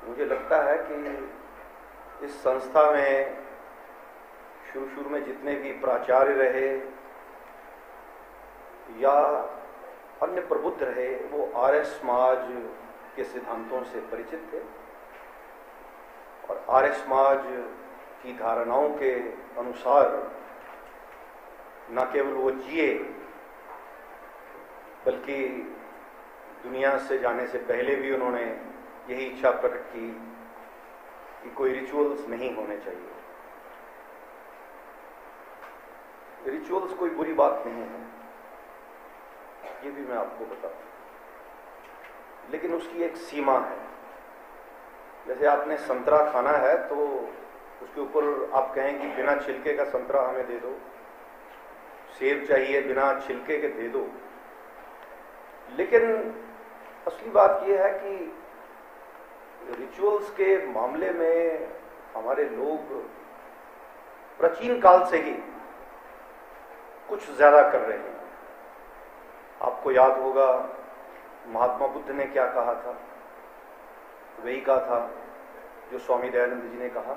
मुझे लगता है कि इस संस्था में शुरू में जितने भी प्राचार्य रहे या अन्य प्रबुद्ध रहे वो आर्य समाज के सिद्धांतों से परिचित थे और आर्य समाज की धारणाओं के अनुसार न केवल वो जिए बल्कि दुनिया से जाने से पहले भी उन्होंने यही इच्छा प्रकट की कि कोई रिचुअल्स नहीं होने चाहिए। रिचुअल्स कोई बुरी बात नहीं है, ये भी मैं आपको बताता हूं, लेकिन उसकी एक सीमा है। जैसे आपने संतरा खाना है तो उसके ऊपर आप कहें कि बिना छिलके का संतरा हमें दे दो, सेब चाहिए बिना छिलके के दे दो, लेकिन असली बात यह है कि रिचुअल्स के मामले में हमारे लोग प्राचीन काल से ही कुछ ज्यादा कर रहे हैं। आपको याद होगा महात्मा बुद्ध ने क्या कहा था, वही कहा था जो स्वामी दयानंद जी ने कहा।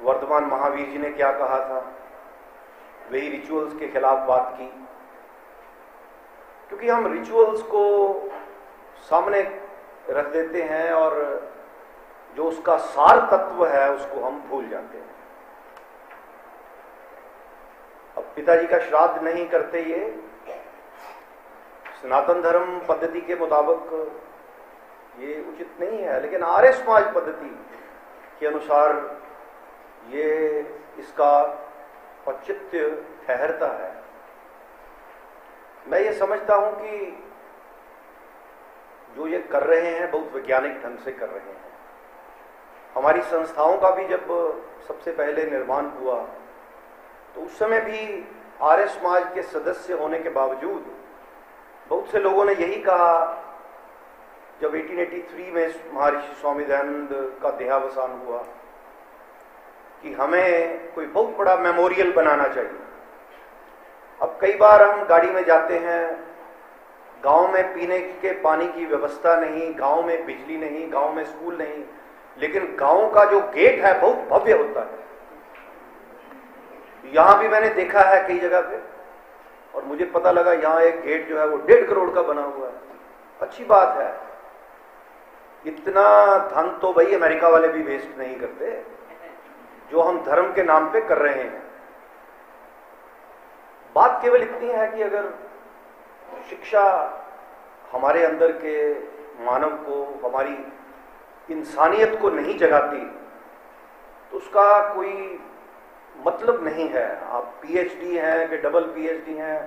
वर्तमान महावीर जी ने क्या कहा था, वही रिचुअल्स के खिलाफ बात की। क्योंकि हम रिचुअल्स को सामने रख देते हैं और जो उसका सार तत्व है उसको हम भूल जाते हैं। अब पिताजी का श्राद्ध नहीं करते, ये सनातन धर्म पद्धति के मुताबिक ये उचित नहीं है, लेकिन आर्य समाज पद्धति के अनुसार ये इसका औचित्य ठहरता है। मैं ये समझता हूं कि जो ये कर रहे हैं बहुत वैज्ञानिक ढंग से कर रहे हैं। हमारी संस्थाओं का भी जब सबसे पहले निर्माण हुआ तो उस समय भी आर्य समाज के सदस्य होने के बावजूद बहुत से लोगों ने यही कहा, जब 1883 में महर्षि स्वामी दयानंद का देहावसान हुआ, कि हमें कोई बहुत बड़ा मेमोरियल बनाना चाहिए। अब कई बार हम गाड़ी में जाते हैं, गांव में पीने के पानी की व्यवस्था नहीं, गांव में बिजली नहीं, गांव में स्कूल नहीं, लेकिन गांव का जो गेट है बहुत भव्य होता है। यहां भी मैंने देखा है कई जगह पे, और मुझे पता लगा यहां एक गेट जो है वो 1.5 करोड़ का बना हुआ है। अच्छी बात है, इतना धन तो भाई अमेरिका वाले भी वेस्ट नहीं करते जो हम धर्म के नाम पे कर रहे हैं। बात केवल इतनी है कि अगर शिक्षा हमारे अंदर के मानव को, हमारी इंसानियत को नहीं जगाती तो उसका कोई मतलब नहीं है। आप पीएचडी हैं कि डबल पीएचडी हैं,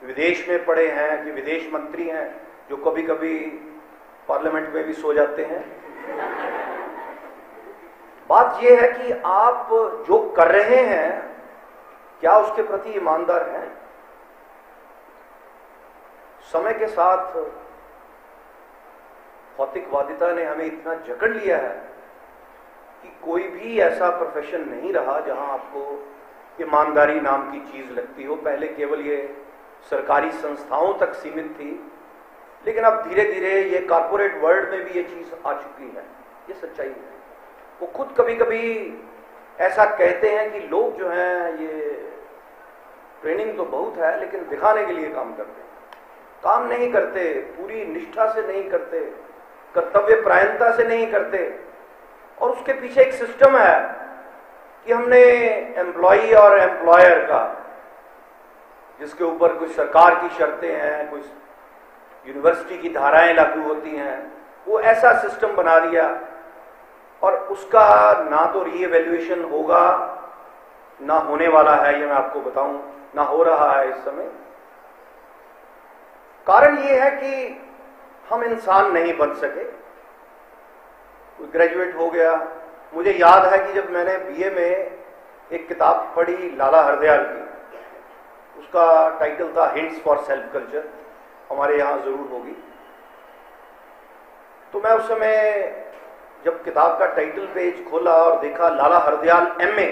विदेश में पढ़े हैं कि विदेश मंत्री हैं जो कभी कभी पार्लियामेंट में भी सो जाते हैं। बात यह है कि आप जो कर रहे हैं क्या उसके प्रति ईमानदार हैं। समय के साथ भौतिकवादिता ने हमें इतना जकड़ लिया है कि कोई भी ऐसा प्रोफेशन नहीं रहा जहां आपको ईमानदारी नाम की चीज लगती हो। पहले केवल ये सरकारी संस्थाओं तक सीमित थी, लेकिन अब धीरे धीरे ये कॉर्पोरेट वर्ल्ड में भी ये चीज आ चुकी है। ये सच्चाई है। वो खुद कभी कभी ऐसा कहते हैं कि लोग जो हैं ये ट्रेनिंग तो बहुत है लेकिन दिखाने के लिए काम करते हैं, काम नहीं करते, पूरी निष्ठा से नहीं करते, कर्तव्य परायणता से नहीं करते। और उसके पीछे एक सिस्टम है कि हमने एम्प्लॉई और एम्प्लॉयर का, जिसके ऊपर कुछ सरकार की शर्तें हैं, कुछ यूनिवर्सिटी की धाराएं लागू होती हैं, वो ऐसा सिस्टम बना दिया और उसका ना तो रीएवैल्यूएशन होगा, ना होने वाला है, ये मैं आपको बताऊं, ना हो रहा है इस समय। कारण ये है कि हम इंसान नहीं बन सके। कोई ग्रेजुएट हो गया, मुझे याद है कि जब मैंने बीए में एक किताब पढ़ी लाला हरदयाल की, उसका टाइटल था हिंट्स फॉर सेल्फ कल्चर, हमारे यहां जरूर होगी। तो मैं उस समय जब किताब का टाइटल पेज खोला और देखा लाला हरदयाल एमए,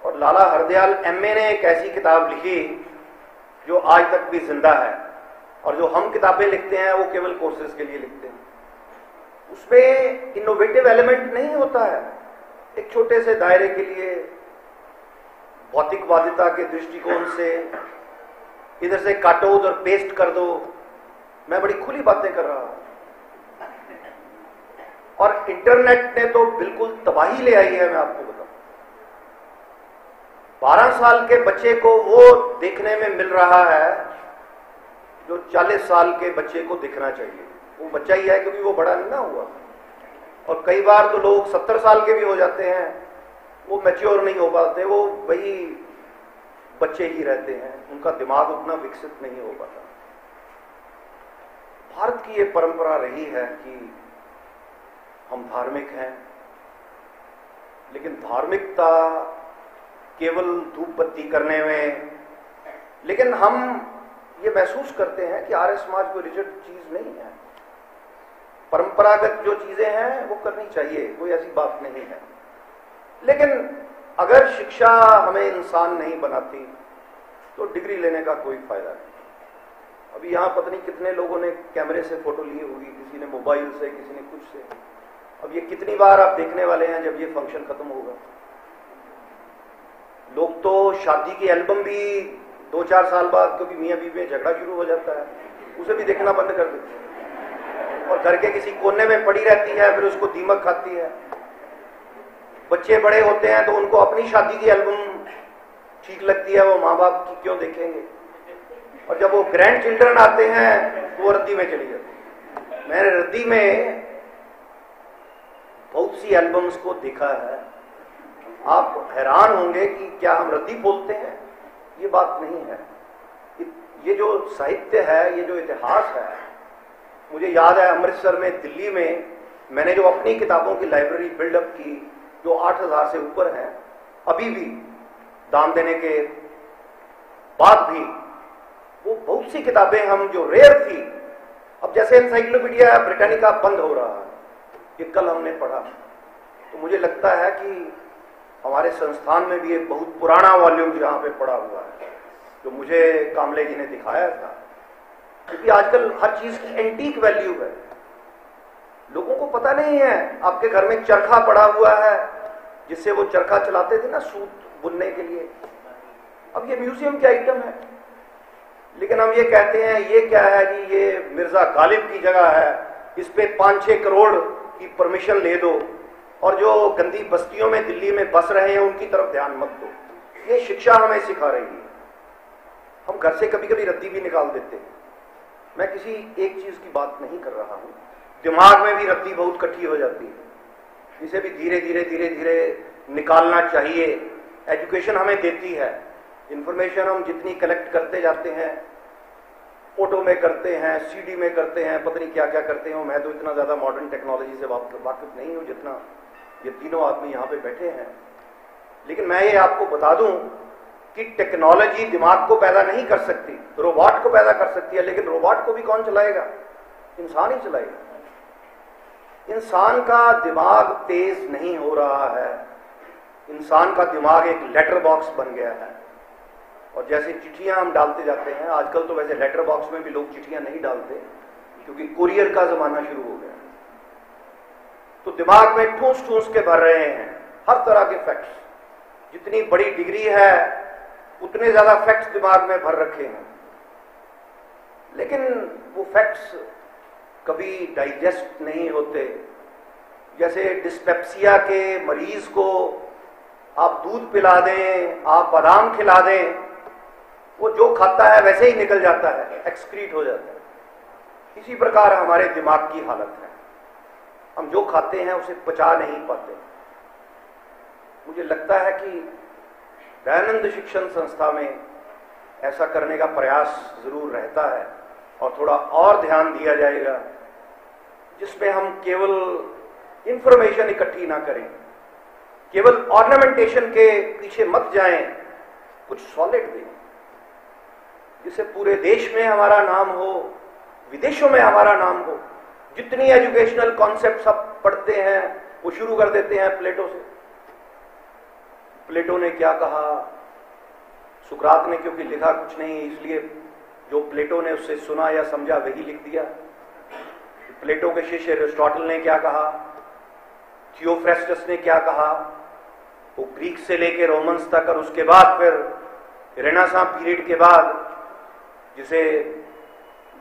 और लाला हरदयाल एमए ने एक ऐसी किताब लिखी जो आज तक भी जिंदा है, और जो हम किताबें लिखते हैं वो केवल कोर्सेज के लिए लिखते हैं। उसमें इनोवेटिव एलिमेंट नहीं होता है। एक छोटे से दायरे के लिए भौतिकवादिता के दृष्टिकोण से इधर से काटो उधर पेस्ट कर दो, मैं बड़ी खुली बातें कर रहा हूं। और इंटरनेट ने तो बिल्कुल तबाही ले आई है, मैं आपको बताऊं। 12 साल के बच्चे को वो देखने में मिल रहा है जो 40 साल के बच्चे को दिखना चाहिए। वो बच्चा ही है क्योंकि वो बड़ा नहीं ना हुआ। और कई बार तो लोग 70 साल के भी हो जाते हैं, वो मैच्योर नहीं हो पाते, वो वही बच्चे ही रहते हैं, उनका दिमाग उतना विकसित नहीं हो पाता। भारत की ये परंपरा रही है कि हम धार्मिक हैं, लेकिन धार्मिकता केवल धूप बत्ती करने में, लेकिन हम ये महसूस करते हैं कि आर्य समाज कोई रिजिड चीज नहीं है। परंपरागत जो चीजें हैं वो करनी चाहिए, कोई ऐसी बात नहीं है। लेकिन अगर शिक्षा हमें इंसान नहीं बनाती तो डिग्री लेने का कोई फायदा नहीं। अभी यहां पता नहीं कितने लोगों ने कैमरे से फोटो ली होगी, किसी ने मोबाइल से, किसी ने कुछ से। अब ये कितनी बार आप देखने वाले हैं जब ये फंक्शन खत्म होगा। लोग तो शादी की एल्बम भी 2-4 साल बाद, क्योंकि मियां बीवी में झगड़ा शुरू हो जाता है, उसे भी देखना बंद कर देते हैं और घर के किसी कोने में पड़ी रहती है, फिर उसको दीमक खाती है। बच्चे बड़े होते हैं तो उनको अपनी शादी की एल्बम ठीक लगती है, वो माँ बाप की क्यों देखेंगे। और जब वो ग्रैंड चिल्ड्रन आते हैं तो वो रद्दी में चली जाती है। मैंने रद्दी में बहुत सी एल्बम्स को देखा है। आप हैरान होंगे कि क्या हम रद्दी बोलते हैं, ये बात नहीं है। ये जो साहित्य है, ये जो इतिहास है, मुझे याद है अमृतसर में, दिल्ली में मैंने जो अपनी किताबों की लाइब्रेरी बिल्डअप की, जो 8000 से ऊपर है, अभी भी दान देने के बाद भी वो बहुत सी किताबें हम जो रेयर थी, अब जैसे एनसाइक्लोपीडिया ब्रिटानिका बंद हो रहा है, ये कल हमने पढ़ा, तो मुझे लगता है कि हमारे संस्थान में भी एक बहुत पुराना वॉल्यूम यहाँ पे पड़ा हुआ है, जो मुझे कामले जी ने दिखाया था। क्योंकि आजकल हर चीज की एंटीक वैल्यू है, लोगों को पता नहीं है। आपके घर में चरखा पड़ा हुआ है, जिससे वो चरखा चलाते थे ना सूत बुनने के लिए, अब ये म्यूजियम के आइटम है। लेकिन हम ये कहते हैं ये क्या है जी, ये मिर्जा गालिब की जगह है, इस पे 5-6 करोड़ की परमिशन ले दो, और जो गंदी बस्तियों में दिल्ली में बस रहे हैं उनकी तरफ ध्यान मत दो। ये शिक्षा हमें सिखा रही है। हम घर से कभी कभी रद्दी भी निकाल देते हैं। मैं किसी एक चीज की बात नहीं कर रहा हूं, दिमाग में भी रद्दी बहुत इकट्ठी हो जाती है, इसे भी धीरे धीरे धीरे धीरे निकालना चाहिए। एजुकेशन हमें देती है, इंफॉर्मेशन हम जितनी कलेक्ट करते जाते हैं, फोटो में करते हैं, सीडी में करते हैं, पता नहीं क्या क्या करते हैं। मैं तो इतना ज्यादा मॉडर्न टेक्नोलॉजी से वाकिफ नहीं हूं जितना ये तीनों आदमी यहां पे बैठे हैं। लेकिन मैं ये आपको बता दूं कि टेक्नोलॉजी दिमाग को पैदा नहीं कर सकती, रोबोट को पैदा कर सकती है, लेकिन रोबोट को भी कौन चलाएगा? इंसान ही चलाएगा। इंसान का दिमाग तेज नहीं हो रहा है, इंसान का दिमाग एक लेटर बॉक्स बन गया है। और जैसे चिट्ठियां हम डालते जाते हैं, आजकल तो वैसे लेटर बॉक्स में भी लोग चिट्ठियां नहीं डालते क्योंकि कुरियर का जमाना शुरू हो गया, तो दिमाग में ठूस ठूस के भर रहे हैं हर तरह के फैक्ट्स। जितनी बड़ी डिग्री है उतने ज्यादा फैक्ट्स दिमाग में भर रखे हैं, लेकिन वो फैक्ट्स कभी डाइजेस्ट नहीं होते। जैसे डिस्पेप्सिया के मरीज को आप दूध पिला दें, आप बादाम खिला दें, वो जो खाता है वैसे ही निकल जाता है, एक्सक्रीट हो जाता है। इसी प्रकार हमारे दिमाग की हालत है, हम जो खाते हैं उसे पचा नहीं पाते। मुझे लगता है कि दयानंद शिक्षण संस्था में ऐसा करने का प्रयास जरूर रहता है, और थोड़ा और ध्यान दिया जाएगा, जिसमें हम केवल इंफॉर्मेशन इकट्ठी ना करें, केवल ऑर्नामेंटेशन के पीछे मत जाएं, कुछ सॉलिड दें, जिससे पूरे देश में हमारा नाम हो, विदेशों में हमारा नाम हो। जितनी एजुकेशनल कॉन्सेप्ट्स आप पढ़ते हैं वो शुरू कर देते हैं प्लेटो से। प्लेटो ने क्या कहा, सुकरात ने क्योंकि लिखा कुछ नहीं, इसलिए जो प्लेटो ने उससे सुना या समझा वही लिख दिया। प्लेटो के शिष्य एरिस्टोटल ने क्या कहा, थियोफ्रेस्टस ने क्या कहा, वो ग्रीक से लेके रोमन्स तक, और उसके बाद फिर रेनेसां पीरियड के बाद, जिसे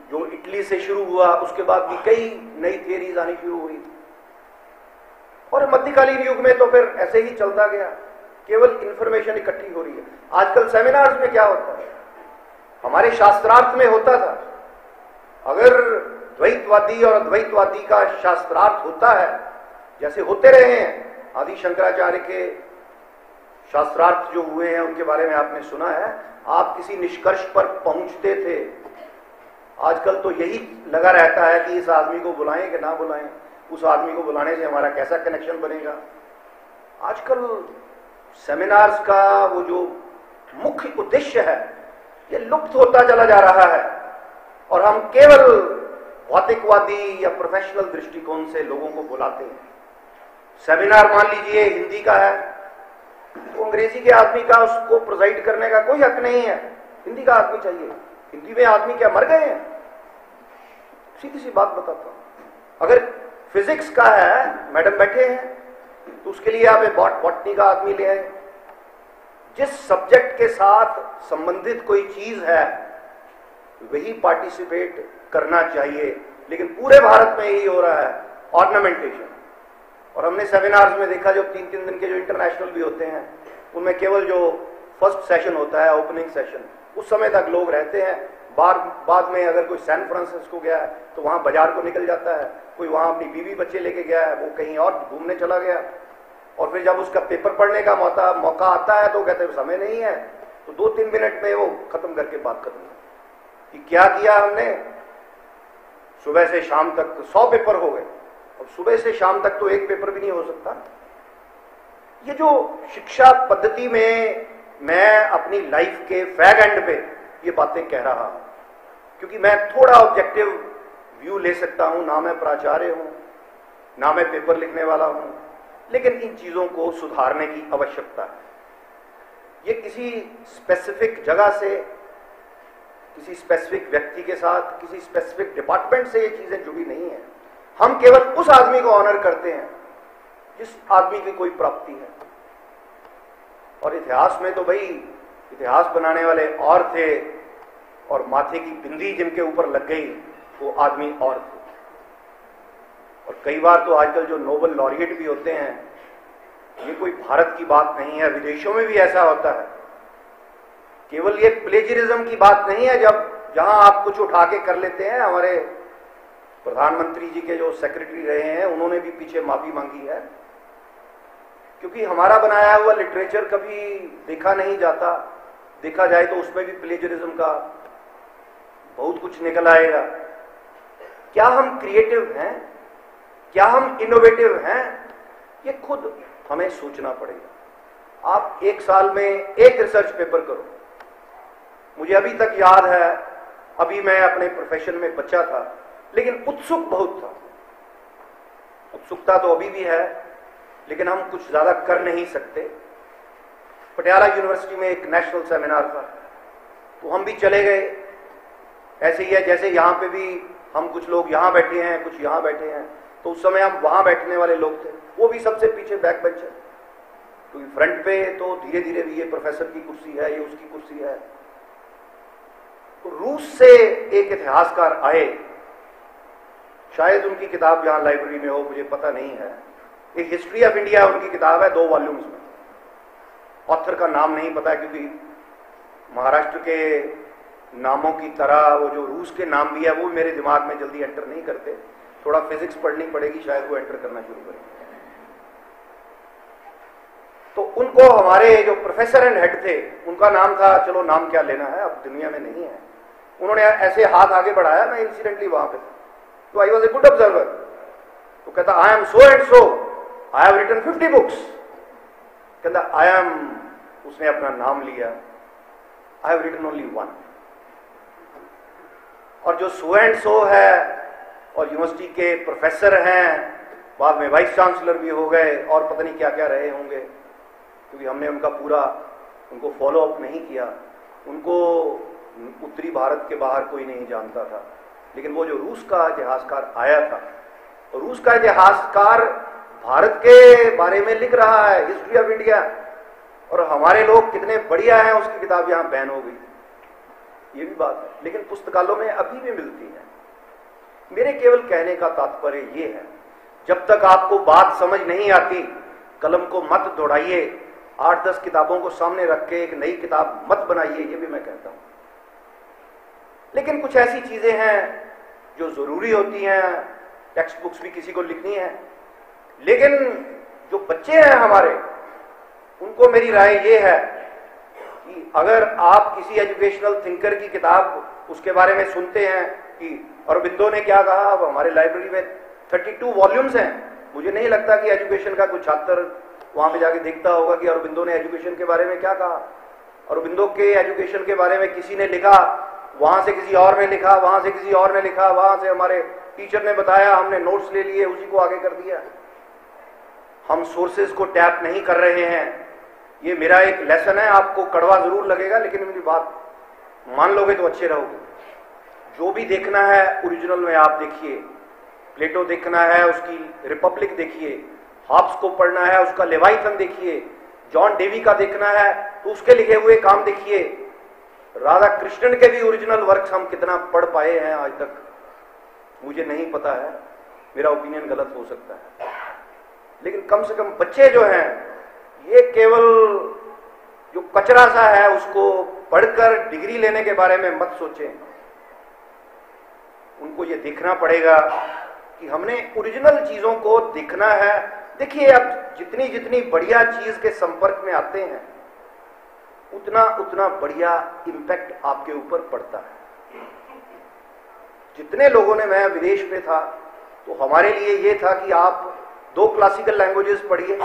जो इटली से शुरू हुआ, उसके बाद भी कई नई थियरीज आनी शुरू हुई। और मध्यकालीन युग में तो फिर ऐसे ही चलता गया, केवल इंफॉर्मेशन इकट्ठी हो रही है। आजकल सेमिनार्स में क्या होता है, हमारे शास्त्रार्थ में होता था, अगर द्वैतवादी और अद्वैतवादी का शास्त्रार्थ होता है, जैसे होते रहे हैं, आदि शंकराचार्य के शास्त्रार्थ जो हुए हैं उनके बारे में आपने सुना है, आप किसी निष्कर्ष पर पहुंचते थे। आजकल तो यही लगा रहता है कि इस आदमी को बुलाएं कि ना बुलाएं, उस आदमी को बुलाने से हमारा कैसा कनेक्शन बनेगा। आजकल सेमिनार्स का वो जो मुख्य उद्देश्य है ये लुप्त होता चला जा रहा है, और हम केवल भौतिकवादी या प्रोफेशनल दृष्टिकोण से लोगों को बुलाते हैं। सेमिनार मान लीजिए हिंदी का है, तो अंग्रेजी के आदमी का उसको प्रोसाइड करने का कोई हक नहीं है, हिंदी का आदमी चाहिए। हिंदी में आदमी क्या मर गए हैं? सीधी सी बात बताता हूं। अगर फिजिक्स का है, मैडम बैठे हैं, तो उसके लिए आप बॉटनी का आदमी ले आए। जिस सब्जेक्ट के साथ संबंधित कोई चीज है वही पार्टिसिपेट करना चाहिए, लेकिन पूरे भारत में यही हो रहा है, ऑर्नामेंटेशन। और हमने सेमिनार्स में देखा, जो 3-3 दिन के जो इंटरनेशनल भी होते हैं, उनमें केवल जो फर्स्ट सेशन होता है, ओपनिंग सेशन, उस समय तक लोग रहते हैं। बाद में अगर कोई सैन फ्रांसिस्को गया है तो वहां बाजार को निकल जाता है, कोई वहां अपनी बीवी बच्चे लेके गया है, वो कहीं और घूमने चला गया, और फिर जब उसका पेपर पढ़ने का मौका आता है तो कहते हैं समय नहीं है, तो 2-3 मिनट में वो खत्म करके बात खत्म कि क्या किया हमने। सुबह से शाम तक 100 पेपर हो गए, और सुबह से शाम तक तो एक पेपर भी नहीं हो सकता। ये जो शिक्षा पद्धति में मैं अपनी लाइफ के फैग एंड पे ये बातें कह रहा हूं, क्योंकि मैं थोड़ा ऑब्जेक्टिव व्यू ले सकता हूं, ना मैं प्राचार्य हूं, ना मैं पेपर लिखने वाला हूं, लेकिन इन चीजों को सुधारने की आवश्यकता है। ये किसी स्पेसिफिक जगह से, किसी स्पेसिफिक व्यक्ति के साथ, किसी स्पेसिफिक डिपार्टमेंट से ये चीजें जुड़ी नहीं है। हम केवल उस आदमी को ऑनर करते हैं जिस आदमी की कोई प्राप्ति है। और इतिहास में तो भाई इतिहास बनाने वाले और थे, और माथे की बिंदी जिनके ऊपर लग गई वो आदमी और थे। और कई बार तो आजकल जो नोबेल लॉरिएट भी होते हैं, ये कोई भारत की बात नहीं है, विदेशों में भी ऐसा होता है। केवल ये प्लेजरिज्म की बात नहीं है, जब जहां आप कुछ उठा के कर लेते हैं। हमारे प्रधानमंत्री जी के जो सेक्रेटरी रहे हैं उन्होंने भी पीछे माफी मांगी है, क्योंकि हमारा बनाया हुआ लिटरेचर कभी देखा नहीं जाता, देखा जाए तो उसमें भी प्लेजरिज्म का बहुत कुछ निकल आएगा। क्या हम क्रिएटिव हैं, क्या हम इनोवेटिव हैं, ये खुद हमें सोचना पड़ेगा। आप एक साल में एक रिसर्च पेपर करो। मुझे अभी तक याद है, अभी मैं अपने प्रोफेशन में बच्चा था, लेकिन उत्सुक बहुत था। उत्सुकता तो अभी भी है, लेकिन हम कुछ ज्यादा कर नहीं सकते। पटियाला यूनिवर्सिटी में एक नेशनल सेमिनार था, तो हम भी चले गए। ऐसे ही है जैसे यहां पे भी हम कुछ लोग यहां बैठे हैं, कुछ यहां बैठे हैं, तो उस समय हम वहां बैठने वाले लोग थे, वो भी सबसे पीछे बैक बेंचर, क्योंकि फ्रंट पे तो धीरे धीरे भी ये प्रोफेसर की कुर्सी है, ये उसकी कुर्सी है। तो रूस से एक इतिहासकार आए, शायद उनकी किताब यहां लाइब्रेरी में हो, मुझे पता नहीं है। एक हिस्ट्री ऑफ इंडिया उनकी किताब है, 2 वॉल्यूम्स में। ऑथर का नाम नहीं पता, क्योंकि महाराष्ट्र के नामों की तरह वो जो रूस के नाम भी है वो मेरे दिमाग में जल्दी एंटर नहीं करते। थोड़ा फिजिक्स पढ़नी पड़ेगी, शायद वो एंटर करना शुरू करें। तो उनको हमारे जो प्रोफेसर एंड हेड थे, उनका नाम था, चलो नाम क्या लेना है, अब दुनिया में नहीं है, उन्होंने ऐसे हाथ आगे बढ़ाया, मैं इंसिडेंटली वहां पे था, तो I was a good observer. तो कहता I am so and so, I have written 50 books. कहता आई एम, उसने अपना नाम लिया, आई हैव रिटन ओनली 1। और जो सो एंड सो है और यूनिवर्सिटी के प्रोफेसर हैं, बाद में वाइस चांसलर भी हो गए और पता नहीं क्या क्या रहे होंगे, क्योंकि हमने उनका पूरा उनको फॉलो अप नहीं किया। उनको उत्तरी भारत के बाहर कोई नहीं जानता था, लेकिन वो जो रूस का इतिहासकार आया था, रूस का इतिहासकार भारत के बारे में लिख रहा है, हिस्ट्री ऑफ इंडिया, और हमारे लोग कितने बढ़िया हैं, उसकी किताब यहां बैन हो गई। ये भी बात है, लेकिन पुस्तकालयों में अभी भी मिलती है। मेरे केवल कहने का तात्पर्य ये है, जब तक आपको बात समझ नहीं आती, कलम को मत दौड़ाइए, 8-10 किताबों को सामने रख के एक नई किताब मत बनाइए, ये भी मैं कहता हूं। लेकिन कुछ ऐसी चीजें हैं जो जरूरी होती हैं, टेक्स्ट बुक्स भी किसी को लिखनी है, लेकिन जो बच्चे हैं हमारे, उनको मेरी राय ये है कि अगर आप किसी एजुकेशनल थिंकर की किताब उसके बारे में सुनते हैं कि अरबिंदो ने क्या कहा, अब हमारे लाइब्रेरी में 32 वॉल्यूम्स हैं, मुझे नहीं लगता कि एजुकेशन का कुछ छात्र वहां पे जाके देखता होगा कि अरबिंदो ने एजुकेशन के बारे में क्या कहा। अरबिंदो के एजुकेशन के बारे में किसी ने लिखा, वहां से किसी और ने लिखा, वहां से किसी और ने लिखा, वहां से हमारे टीचर ने बताया, हमने नोट्स ले लिए, उसी को आगे कर दिया। हम सोर्सेज को टैप नहीं कर रहे हैं। ये मेरा एक लेसन है, आपको कड़वा जरूर लगेगा, लेकिन मेरी बात मान लोगे तो अच्छे रहोगे। जो भी देखना है ओरिजिनल में आप देखिए, प्लेटो देखना है उसकी रिपब्लिक देखिए, हॉब्स को पढ़ना है उसका लेवाइथन देखिए, जॉन डेवी का देखना है तो उसके लिखे हुए काम देखिए। राधा कृष्णन के भी ओरिजिनल वर्क्स हम कितना पढ़ पाए हैं आज तक, मुझे नहीं पता है, मेरा ओपिनियन गलत हो सकता है। लेकिन कम से कम बच्चे जो हैं, ये केवल जो कचरा सा है उसको पढ़कर डिग्री लेने के बारे में मत सोचें। उनको ये देखना पड़ेगा कि हमने ओरिजिनल चीजों को देखना है। देखिए, अब जितनी जितनी बढ़िया चीज के संपर्क में आते हैं, उतना उतना बढ़िया इंपैक्ट आपके ऊपर पड़ता है। जितने लोगों ने, मैं विदेश में था तो हमारे लिए ये था कि आप 2 क्लासिकल लैंग्वेजेस पढ़िए।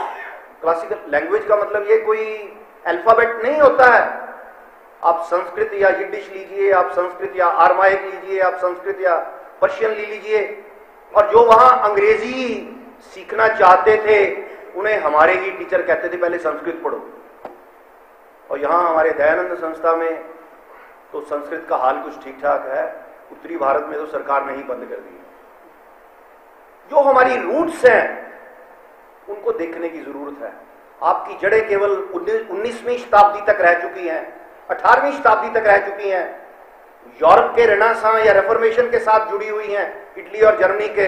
क्लासिकल लैंग्वेज का मतलब ये कोई अल्फाबेट नहीं होता है। आप संस्कृत या यिडिश लीजिए, आप संस्कृत या आरमाइक लीजिए, आप संस्कृत या पर्शियन ले लीजिए, और जो वहां अंग्रेजी सीखना चाहते थे उन्हें हमारे ही टीचर कहते थे पहले संस्कृत पढ़ो। और यहां हमारे दयानंद संस्था में तो संस्कृत का हाल कुछ ठीक ठाक है, उत्तरी भारत में तो सरकार ने ही बंद कर दी। जो हमारी रूट्स हैं उनको देखने की जरूरत है। आपकी जड़ें केवल 19वीं शताब्दी तक रह चुकी हैं, 18वीं शताब्दी तक रह चुकी हैं, यूरोप के रेनेसां या रेफॉर्मेशन के साथ जुड़ी हुई हैं, इटली और जर्मनी के,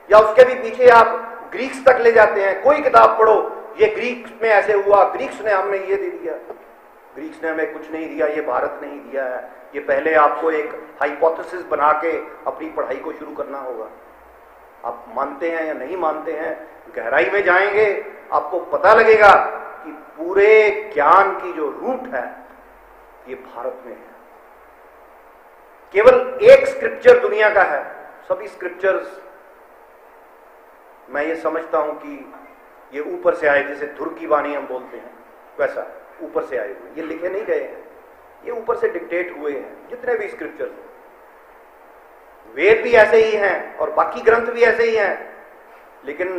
या उसके भी पीछे आप ग्रीक्स तक ले जाते हैं। कोई किताब पढ़ो, ये ग्रीक्स में ऐसे हुआ, ग्रीक्स ने हमने ये दे दिया, ग्रीक्स ने हमें कुछ नहीं दिया, ये भारत नहीं दिया है। ये पहले आपको एक हाइपोथेसिस बना के अपनी पढ़ाई को शुरू करना होगा। आप मानते हैं या नहीं मानते हैं, गहराई में जाएंगे आपको पता लगेगा कि पूरे ज्ञान की जो रूट है ये भारत में है। केवल एक स्क्रिप्चर दुनिया का है, सभी स्क्रिप्चर्स मैं ये समझता हूं कि ये ऊपर से आए, जैसे धुर की वाणी हम बोलते हैं, वैसा ऊपर से आए हुए, ये लिखे नहीं गए हैं, ये ऊपर से डिक्टेट हुए हैं। जितने भी स्क्रिप्चर्स, वेद भी ऐसे ही हैं और बाकी ग्रंथ भी ऐसे ही हैं, लेकिन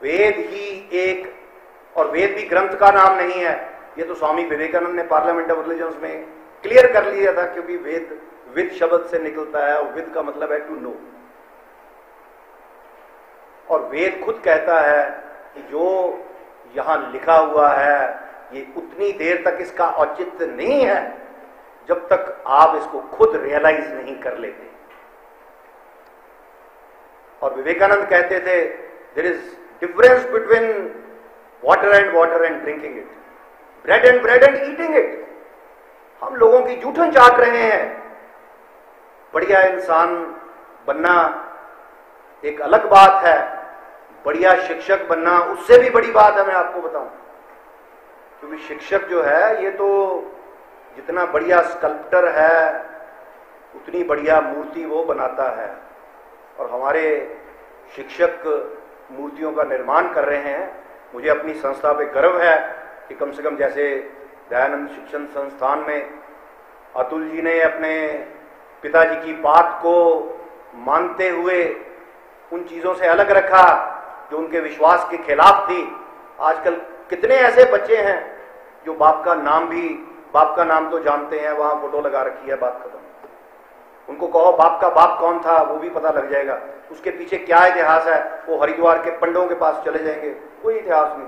वेद ही एक, और वेद भी ग्रंथ का नाम नहीं है। ये तो स्वामी विवेकानंद ने पार्लियामेंट ऑफ रिलीजन्स में क्लियर कर लिया था, क्योंकि वेद विद शब्द से निकलता है और विद का मतलब है टू नो। और वेद खुद कहता है कि जो यहां लिखा हुआ है ये उतनी देर तक इसका औचित्य नहीं है जब तक आप इसको खुद रियलाइज नहीं कर लेते। और विवेकानंद कहते थे there is difference between water and drinking it, bread and eating it. हम लोगों की जूठन चाट रहे हैं। बढ़िया इंसान बनना एक अलग बात है, बढ़िया शिक्षक बनना उससे भी बड़ी बात है, मैं आपको बताऊं। क्योंकि शिक्षक जो है ये तो जितना बढ़िया स्कल्प्टर है उतनी बढ़िया मूर्ति वो बनाता है। और हमारे शिक्षक मूर्तियों का निर्माण कर रहे हैं। मुझे अपनी संस्था पे गर्व है कि कम से कम जैसे दयानंद शिक्षण संस्थान में अतुल जी ने अपने पिताजी की बात को मानते हुए उन चीजों से अलग रखा जो उनके विश्वास के खिलाफ थी। आजकल कितने ऐसे बच्चे हैं जो बाप का नाम तो जानते हैं, वहां फोटो लगा रखी है, बात खत्म। उनको कहो बाप का बाप कौन था, वो भी पता लग जाएगा। उसके पीछे क्या इतिहास है, वो हरिद्वार के पंडों के पास चले जाएंगे, कोई इतिहास नहीं।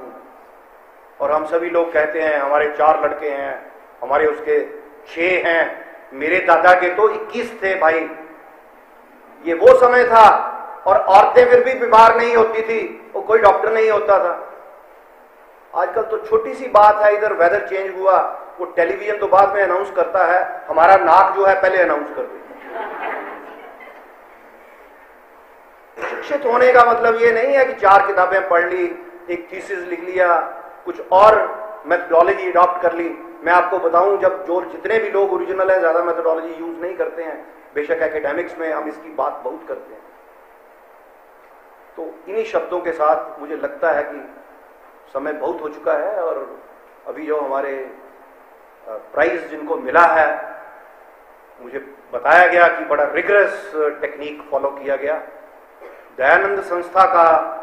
और हम सभी लोग कहते हैं हमारे 4 लड़के हैं, हमारे उसके 6 हैं, मेरे दादा के तो 21 थे भाई। ये वो समय था, और औरतें फिर भी बीमार नहीं होती थी, वो कोई डॉक्टर नहीं होता था। आजकल तो छोटी सी बात है, इधर वेदर चेंज हुआ, वो टेलीविजन तो बाद में अनाउंस करता है, हमारा नाक जो है पहले अनाउंस कर देता है। शिक्षित होने का मतलब ये नहीं है कि 4 किताबें पढ़ ली, एक थीसिस लिख लिया, कुछ और मेथोडोलॉजी अडॉप्ट कर ली। मैं आपको बताऊं, जब जो जितने भी लोग ओरिजिनल है ज्यादा मेथोडोलॉजी यूज नहीं करते हैं, बेशक एकेडमिक्स में हम इसकी बात बहुत करते हैं। तो इन्हीं शब्दों के साथ मुझे लगता है कि समय बहुत हो चुका है, और अभी जो हमारे प्राइज जिनको मिला है, मुझे बताया गया कि बड़ा रिगरस टेक्निक फॉलो किया गया। दयानंद संस्था का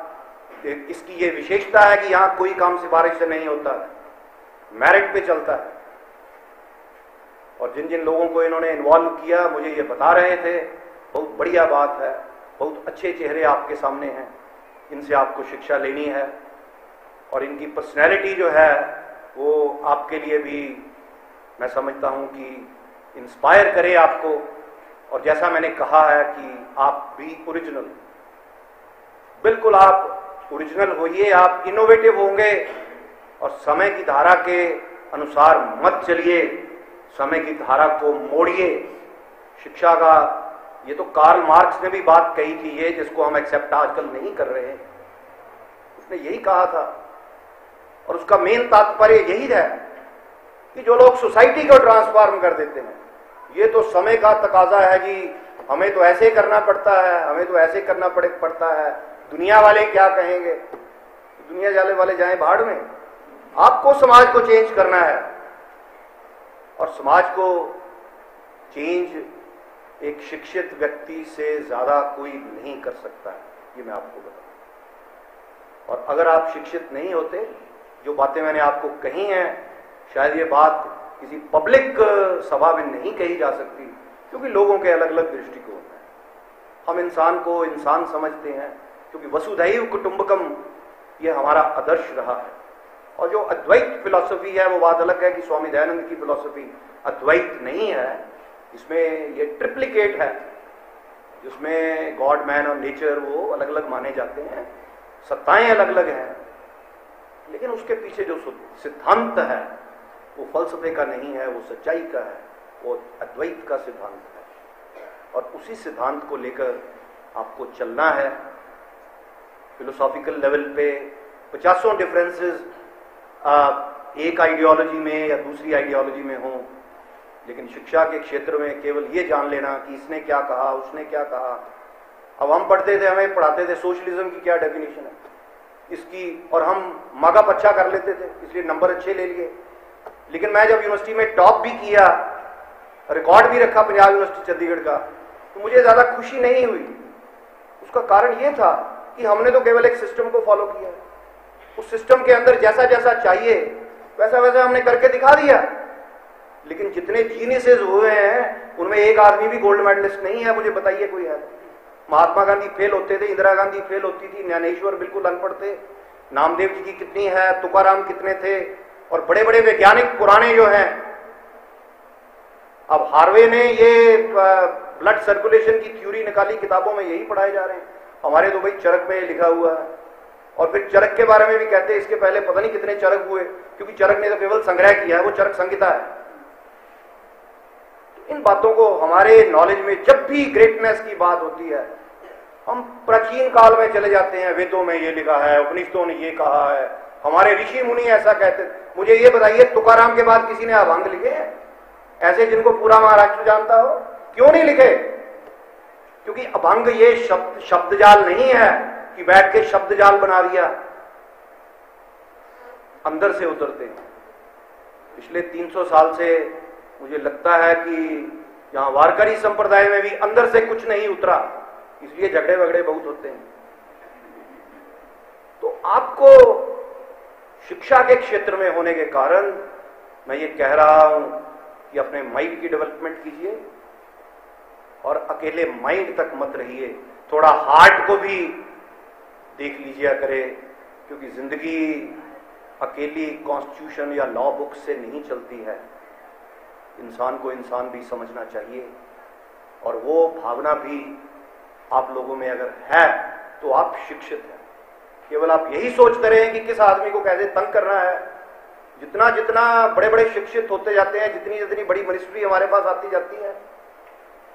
इसकी ये विशेषता है कि यहां कोई काम सिफारिश से नहीं होता है, मेरिट पे चलता है। और जिन जिन लोगों को इन्होंने इन्वॉल्व किया, मुझे ये बता रहे थे, बहुत बढ़िया बात है, बहुत अच्छे चेहरे आपके सामने हैं, इनसे आपको शिक्षा लेनी है। और इनकी पर्सनैलिटी जो है वो आपके लिए भी मैं समझता हूं कि इंस्पायर करे आपको। और जैसा मैंने कहा है कि आप भी ओरिजिनल, बिल्कुल आप ओरिजिनल होइए, आप इनोवेटिव होंगे, और समय की धारा के अनुसार मत चलिए, समय की धारा को मोड़िए। शिक्षा का ये तो कार्ल मार्क्स ने भी बात कही थी, ये जिसको हम एक्सेप्ट आजकल नहीं कर रहे हैं, उसने यही कहा था। और उसका मेन तात्पर्य यही है कि जो लोग सोसाइटी को ट्रांसफॉर्म कर देते हैं, ये तो समय का तकाजा है जी, हमें तो ऐसे करना पड़ता है, हमें तो ऐसे करना पड़ता है, दुनिया वाले क्या कहेंगे, दुनिया जाने वाले जाएं भाड़ में। आपको समाज को चेंज करना है, और समाज को चेंज एक शिक्षित व्यक्ति से ज्यादा कोई नहीं कर सकता है, ये मैं आपको बताऊं। और अगर आप शिक्षित नहीं होते, जो बातें मैंने आपको कही हैं, शायद ये बात किसी पब्लिक सभा में नहीं कही जा सकती, क्योंकि लोगों के अलग अलग दृष्टिकोण हैं। हम इंसान को इंसान समझते हैं, क्योंकि वसुधैव कुटुंबकम ये हमारा आदर्श रहा है। और जो अद्वैत फिलॉसफी है वो बात अलग है कि स्वामी दयानंद की फिलॉसफी अद्वैत नहीं है, इसमें ये ट्रिप्लिकेट है, जिसमें गॉड, मैन और नेचर वो अलग अलग माने जाते हैं, सत्ताएं अलग अलग हैं, लेकिन उसके पीछे जो सिद्धांत है वो फलसफे का नहीं है, वो सच्चाई का है, वो अद्वैत का सिद्धांत है। और उसी सिद्धांत को लेकर आपको चलना है। फिलोसॉफिकल लेवल पे 50 डिफरेंसेस एक आइडियोलॉजी में या दूसरी आइडियोलॉजी में हो, लेकिन शिक्षा के क्षेत्र में केवल ये जान लेना कि इसने क्या कहा, उसने क्या कहा। अब हम पढ़ते थे, हमें पढ़ाते थे सोशलिज्म की क्या डेफिनेशन है इसकी, और हम मार्कअप अच्छा कर लेते थे, इसलिए नंबर अच्छे ले लिए। लेकिन मैं जब यूनिवर्सिटी में टॉप भी किया, रिकॉर्ड भी रखा पंजाब यूनिवर्सिटी चंडीगढ़ का, तो मुझे ज्यादा खुशी नहीं हुई। उसका कारण यह था कि हमने तो केवल एक सिस्टम को फॉलो किया, उस सिस्टम के अंदर जैसा जैसा चाहिए वैसा वैसा हमने करके दिखा दिया। लेकिन जितने जीनियसेस हुए हैं उनमें एक आदमी भी गोल्ड मेडलिस्ट नहीं है, मुझे बताइए कोई है? महात्मा गांधी फेल होते थे, इंदिरा गांधी फेल होती थी, ज्ञानेश्वर बिल्कुल अनपढ़ थे, नामदेव जी की कितनी है, तुकाराम कितने थे, और बड़े बड़े वैज्ञानिक पुराने जो हैं। अब हार्वे ने ये ब्लड सर्कुलेशन की थ्योरी निकाली, किताबों में यही पढ़ाए जा रहे हैं। हमारे तो भाई चरक में लिखा हुआ है, और फिर चरक के बारे में भी कहते हैं इसके पहले पता नहीं कितने चरक हुए, क्योंकि चरक ने तो केवल संग्रह किया है, वो चरक संहिता है। इन बातों को हमारे नॉलेज में जब भी ग्रेटनेस की बात होती है, हम प्राचीन काल में चले जाते हैं, वेदों में ये लिखा है, उपनिषदों ने ये कहा है, हमारे ऋषि मुनि ऐसा कहते। मुझे ये बताइए, तुकाराम के बाद किसी ने अभंग लिखे हैं ऐसे जिनको पूरा महाराष्ट्र जानता हो? क्यों नहीं लिखे? क्योंकि अभंग ये शब्द जाल नहीं है कि बैठ के शब्द जाल बना दिया, अंदर से उतरते हैं। पिछले 300 साल से मुझे लगता है कि यहां वारकरी संप्रदाय में भी अंदर से कुछ नहीं उतरा, इसलिए झगड़े वगड़े बहुत होते हैं। तो आपको शिक्षा के क्षेत्र में होने के कारण मैं ये कह रहा हूं कि अपने माइंड की डेवलपमेंट कीजिए, और अकेले माइंड तक मत रहिए, थोड़ा हार्ट को भी देख लीजिए करे, क्योंकि जिंदगी अकेली कॉन्स्टिट्यूशन या लॉ बुक से नहीं चलती है। इंसान को इंसान भी समझना चाहिए, और वो भावना भी आप लोगों में अगर है तो आप शिक्षित हैं। केवल आप यही सोचते रहे कि किस आदमी को कैसे तंग करना है। जितना जितना बड़े बड़े शिक्षित होते जाते हैं, जितनी जितनी बड़ी मिनिस्ट्री हमारे पास आती जाती है,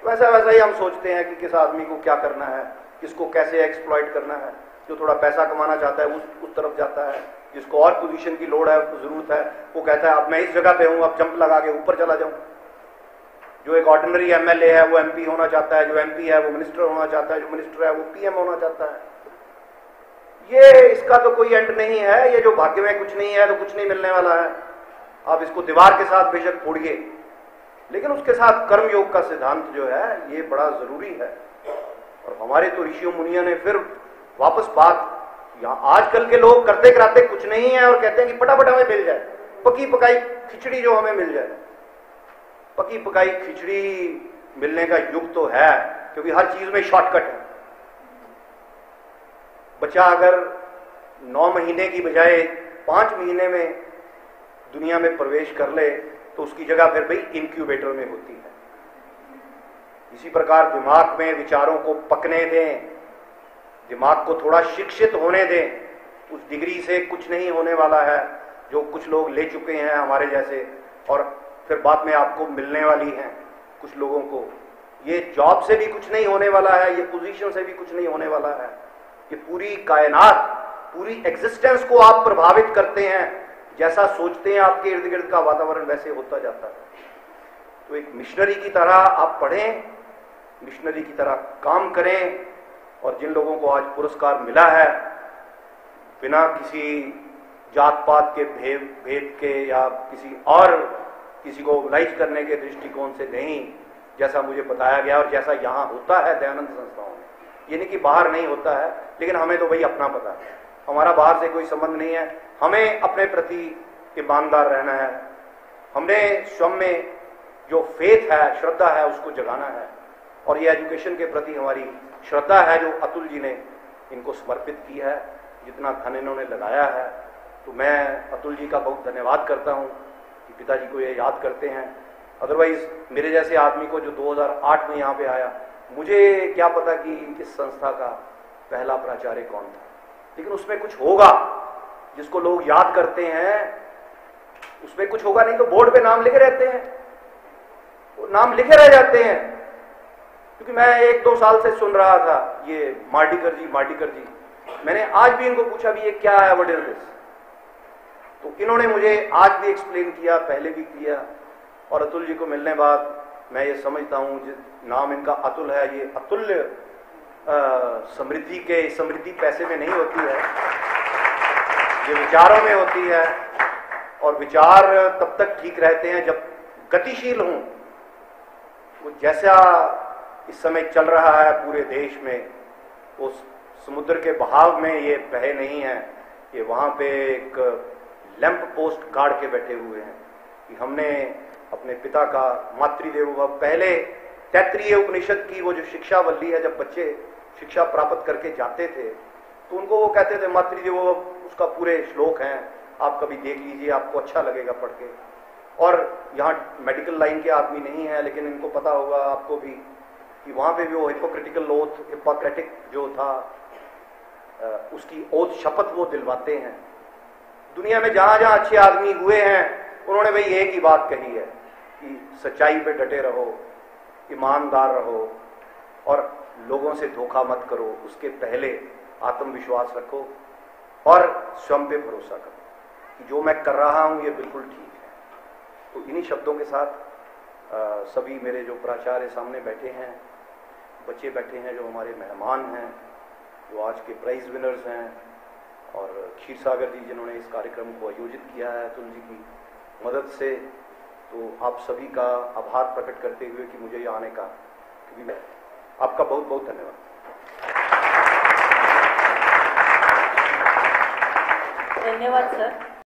वैसा वैसा ही हम सोचते हैं कि किस आदमी को क्या करना है, किसको कैसे एक्सप्लॉइट करना है। जो थोड़ा पैसा कमाना चाहता है उस तरफ जाता है, जिसको और पोजीशन की लोड़ है, जरूरत है, वो कहता है अब मैं इस जगह पे हूं, अब जंप लगा के ऊपर चला जाऊं। जो एक ऑर्डिनरी एमएलए है वो एमपी होना चाहता है, जो एमपी है वो मिनिस्टर होना चाहता है, जो मिनिस्टर है वो पीएम होना चाहता है। ये इसका तो कोई एंड नहीं है। ये जो भाग्य में कुछ नहीं है तो कुछ नहीं मिलने वाला है। आप इसको दीवार के साथ बेशक फोड़िए, लेकिन उसके साथ कर्मयोग का सिद्धांत जो है ये बड़ा जरूरी है। और हमारे तो ऋषियों मुनियों ने फिर वापस बात, यहाँ आजकल के लोग करते कराते कुछ नहीं है और कहते हैं कि फटाफट हमें मिल जाए पकी पकाई खिचड़ी, जो हमें मिल जाए। पकी पकाई खिचड़ी मिलने का युग तो है, क्योंकि हर चीज में शॉर्टकट है। बच्चा अगर 9 महीने की बजाय 5 महीने में दुनिया में प्रवेश कर ले तो उसकी जगह फिर भाई इंक्यूबेटर में होती है। इसी प्रकार दिमाग में विचारों को पकने दें, दिमाग को थोड़ा शिक्षित होने दें। उस डिग्री से कुछ नहीं होने वाला है जो कुछ लोग ले चुके हैं हमारे जैसे, और फिर बाद में आपको मिलने वाली हैं कुछ लोगों को। ये जॉब से भी कुछ नहीं होने वाला है, ये पोजीशन से भी कुछ नहीं होने वाला है। ये पूरी कायनात, पूरी एग्जिस्टेंस को आप प्रभावित करते हैं। जैसा सोचते हैं आपके इर्द गिर्द का वातावरण वैसे होता जाता है। तो एक मिशनरी की तरह आप पढ़ें, मिशनरी की तरह काम करें, और जिन लोगों को आज पुरस्कार मिला है बिना किसी जात पात के भेद के या किसी को ओबलाइज करने के दृष्टिकोण से नहीं, जैसा मुझे बताया गया और जैसा यहाँ होता है दयानंद संस्थाओं में। ये नहीं कि बाहर नहीं होता है, लेकिन हमें तो भाई अपना पता है, हमारा बाहर से कोई संबंध नहीं है। हमें अपने प्रति ईमानदार रहना है। हमने स्वयं में जो फेथ है, श्रद्धा है, उसको जगाना है। और ये एजुकेशन के प्रति हमारी श्रद्धा है जो अतुल जी ने इनको समर्पित की है, जितना धन इन्होंने लगाया है। तो मैं अतुल जी का बहुत धन्यवाद करता हूँ कि पिताजी को ये याद करते हैं। अदरवाइज मेरे जैसे आदमी को जो 2008 में यहाँ पे आया, मुझे क्या पता कि इस संस्था का पहला प्राचार्य कौन था। लेकिन उसमें कुछ होगा जिसको लोग याद करते हैं, उसमें कुछ होगा। नहीं तो बोर्ड पे नाम लिखे रहते हैं, वो नाम लिखे रह जाते हैं। क्योंकि मैं 1-2 साल से सुन रहा था ये मार्डिकर जी। मैंने आज भी इनको पूछा भी ये क्या है, व्हाट इज दिस। तो इन्होंने मुझे आज भी एक्सप्लेन किया, पहले भी किया। और अतुल जी को मिलने बाद मैं ये समझता हूं, नाम इनका अतुल है, ये अतुल्य समृद्धि पैसे में नहीं होती है, ये विचारों में होती है। और विचार तब तक ठीक रहते हैं जब गतिशील हों। वो जैसा इस समय चल रहा है पूरे देश में, उस समुद्र के बहाव में ये बहे नहीं है। ये वहां पे एक लैंप पोस्ट गाड़ के बैठे हुए हैं कि हमने अपने पिता का मातृदेवोभव, पहले तैत्तरीय उपनिषद की वो जो शिक्षावल्ली है, जब बच्चे शिक्षा प्राप्त करके जाते थे तो उनको वो कहते थे मातृदेवोभव, उसका पूरे श्लोक हैं, आप कभी देख लीजिए, आपको अच्छा लगेगा पढ़ के। और यहाँ मेडिकल लाइन के आदमी नहीं है, लेकिन इनको पता होगा, आपको भी, कि वहां पे भी वो हिप्पोक्रेटिक जो था, उसकी ओथ शपथ वो दिलवाते हैं। दुनिया में जहां जहां अच्छे आदमी हुए हैं उन्होंने भाई एक ही बात कही है कि सच्चाई पे डटे रहो, ईमानदार रहो और लोगों से धोखा मत करो। उसके पहले आत्मविश्वास रखो और स्वयं पे भरोसा करो कि जो मैं कर रहा हूं ये बिल्कुल ठीक है। तो इन्हीं शब्दों के साथ सभी मेरे जो प्राचार्य सामने बैठे हैं, बच्चे बैठे हैं, जो हमारे मेहमान हैं, जो आज के प्राइज विनर्स हैं, और क्षीर सागर जी जिन्होंने इस कार्यक्रम को आयोजित किया है अतुल जी की मदद से, तो आप सभी का आभार प्रकट करते हुए कि मुझे यहाँ आने का, क्योंकि मैं आपका बहुत बहुत धन्यवाद। धन्यवाद सर।